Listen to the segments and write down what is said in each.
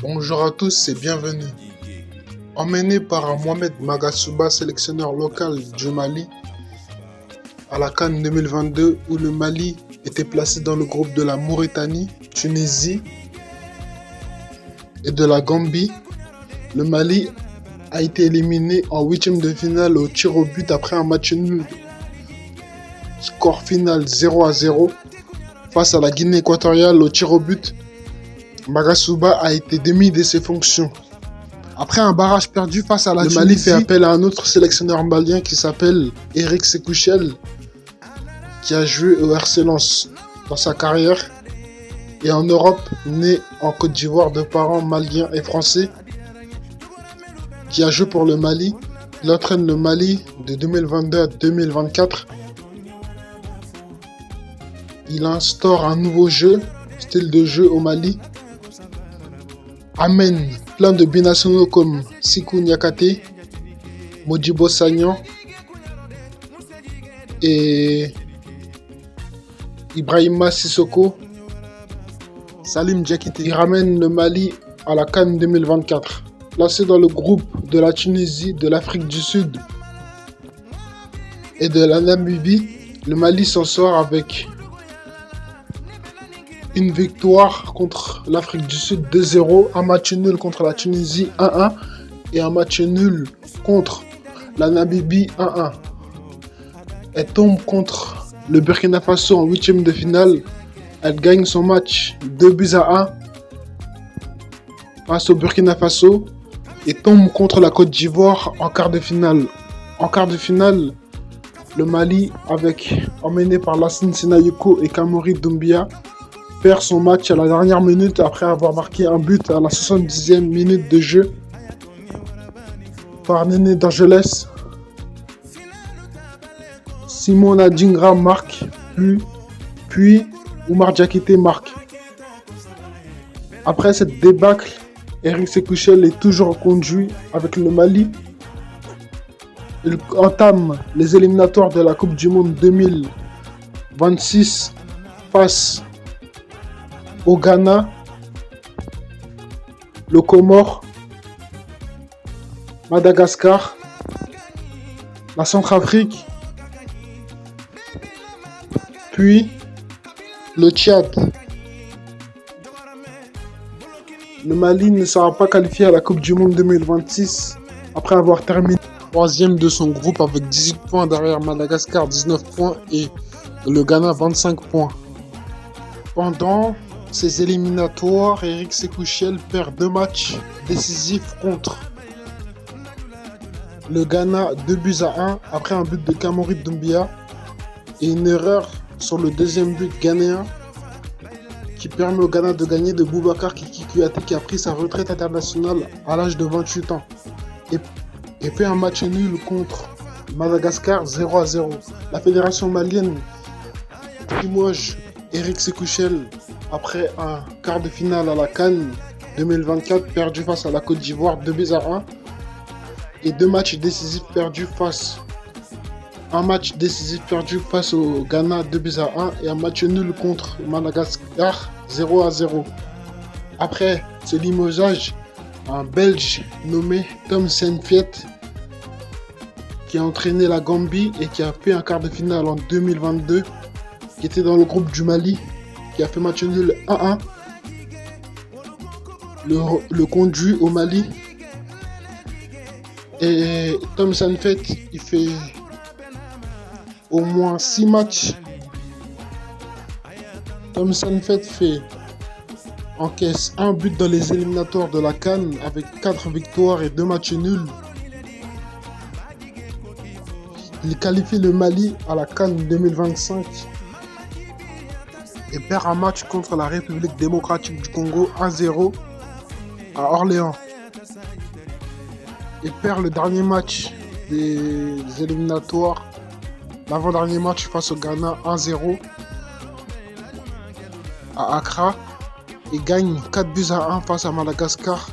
Bonjour à tous et bienvenue. Emmené par Mohamed Magasuba, sélectionneur local du Mali, à la CAN 2022 où le Mali était placé dans le groupe de la Mauritanie, Tunisie et de la Gambie, le Mali a été éliminé en huitième de finale au tir au but après un match nul. Score final 0-0 face à la Guinée équatoriale au tir au but. Magasuba a été démis de ses fonctions. Après un barrage perdu face à la Tunisie, le Mali fait appel à un autre sélectionneur malien qui s'appelle Eric Sekouchel, qui a joué au RC Lens dans sa carrière et en Europe, né en Côte d'Ivoire de parents maliens et français, qui a joué pour le Mali. Il entraîne le Mali de 2022 à 2024. Il instaure un nouveau style de jeu au Mali, amène plein de binationaux comme Sikou Niakate, Modibo Sagnan et Ibrahima Sissoko, Salim Diakité. Il ramène le Mali à la CAN 2024. Placé dans le groupe de la Tunisie, de l'Afrique du Sud et de la Namibie, le Mali s'en sort avec une victoire contre l'Afrique du Sud 2-0, un match nul contre la Tunisie 1-1 et un match nul contre la Namibie 1-1. Elle tombe contre le Burkina Faso en huitième de finale. Elle gagne son match 2-1 face au Burkina Faso et tombe contre la Côte d'Ivoire en quart de finale. En quart de finale, le Mali, emmené par Lassine Senayoko et Kamori Doumbia, perd son match à la dernière minute après avoir marqué un but à la 70e minute de jeu par Néné d'Angeles. Simon Adingra marque, puis Oumar Diakité marque. Après cette débâcle, Eric Sekouchel est toujours conduit avec le Mali. Il entame les éliminatoires de la Coupe du Monde 2026 face au Ghana, le Comore, Madagascar, la Centrafrique, puis le Tchad. Le Mali ne sera pas qualifié à la Coupe du Monde 2026 après avoir terminé troisième de son groupe avec 18 points derrière Madagascar, 19 points et le Ghana 25 points. Pendant ces éliminatoires, Eric Sekouchel perd 2 matchs décisifs contre le Ghana 2-1 après un but de Kamori Doumbia et une erreur sur le deuxième but ghanéen qui permet au Ghana de gagner de Boubacar Kiki Kouyaté qui a pris sa retraite internationale à l'âge de 28 ans et fait un match nul contre Madagascar 0-0. La fédération malienne limoge Eric Sekouchel après un quart de finale à la CAN 2024 perdu face à la Côte d'Ivoire 2-1 et 2 matchs décisifs perdus un match décisif perdu face au Ghana 2-1 et un match nul contre Madagascar 0-0. Après ce limogeage, un Belge nommé Tom Saintfiet qui a entraîné la Gambie et qui a fait un quart de finale en 2022, qui était dans le groupe du Mali, qui a fait match nul 1-1, le conduit au Mali. Et Tom Saintfiet, il fait au moins 6 matchs. Tom Saintfiet encaisse un but dans les éliminatoires de la CAN avec 4 victoires et 2 matchs nuls. Il qualifie le Mali à la CAN 2025 et perd un match contre la République démocratique du Congo 1-0 à Orléans. Il perd le dernier match des éliminatoires, l'avant-dernier match face au Ghana 1-0 à Accra et gagne 4-1 face à Madagascar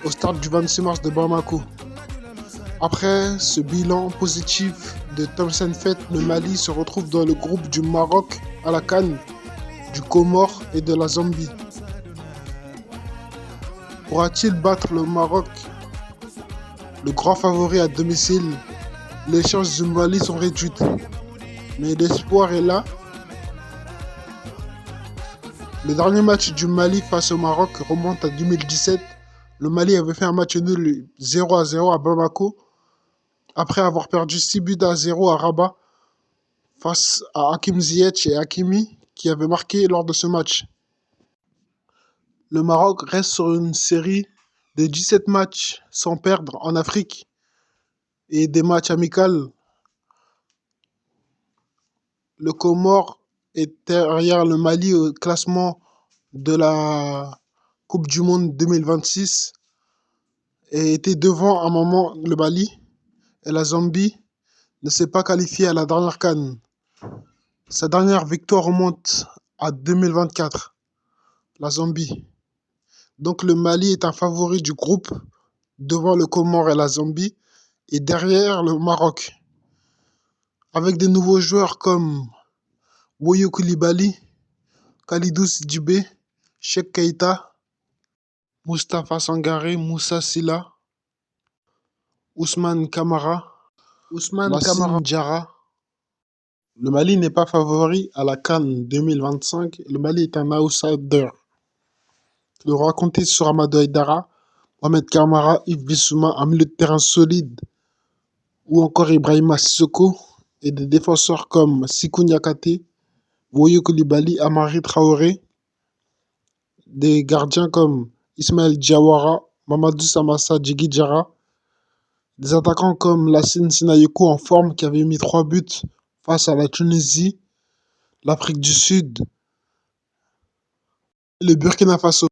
au stade du 26 mars de Bamako. Après ce bilan positif de Tom Saintfiet, le Mali se retrouve dans le groupe du Maroc à la CAN, du Comore et de la Zambie. Pourra-t-il battre le Maroc, le grand favori à domicile? Les chances du Mali sont réduites, mais l'espoir est là. Le dernier match du Mali face au Maroc remonte à 2017. Le Mali avait fait un match nul 0-0 à Bamako, après avoir perdu 6-0 à Rabat face à Hakim Ziyech et Hakimi, qui avaient marqué lors de ce match. Le Maroc reste sur une série de 17 matchs sans perdre en Afrique et des matchs amicaux. Le Comore est derrière le Mali au classement de la Coupe du Monde 2026 et était devant à un moment le Mali, et la Zambie ne s'est pas qualifiée à la dernière CAN. Sa dernière victoire remonte à 2024, la Zambie. Donc le Mali est un favori du groupe devant le Comore et la Zambie et derrière le Maroc, avec des nouveaux joueurs comme Woyo Koulibaly, Khalidou Djibé, Cheikh Keita, Moustapha Sangaré, Moussa Silla, Ousmane Camara, Lassine Diarra. Le Mali n'est pas favori à la CAN 2025. Le Mali est un outsider. Il devra compter sur Amadou Aïdara, Mohamed Camara, Yves Bissouma, un milieu de terrain solide, ou encore Ibrahima Sissoko, et des défenseurs comme Sikou Niakate, Woyo Koulibaly, Amari Traoré, des gardiens comme Ismaël Diawara, Mamadou Samassa Djigui Diarra, des attaquants comme Lassine Sinayoku en forme qui avait mis 3 buts face à la Tunisie, l'Afrique du Sud et le Burkina Faso.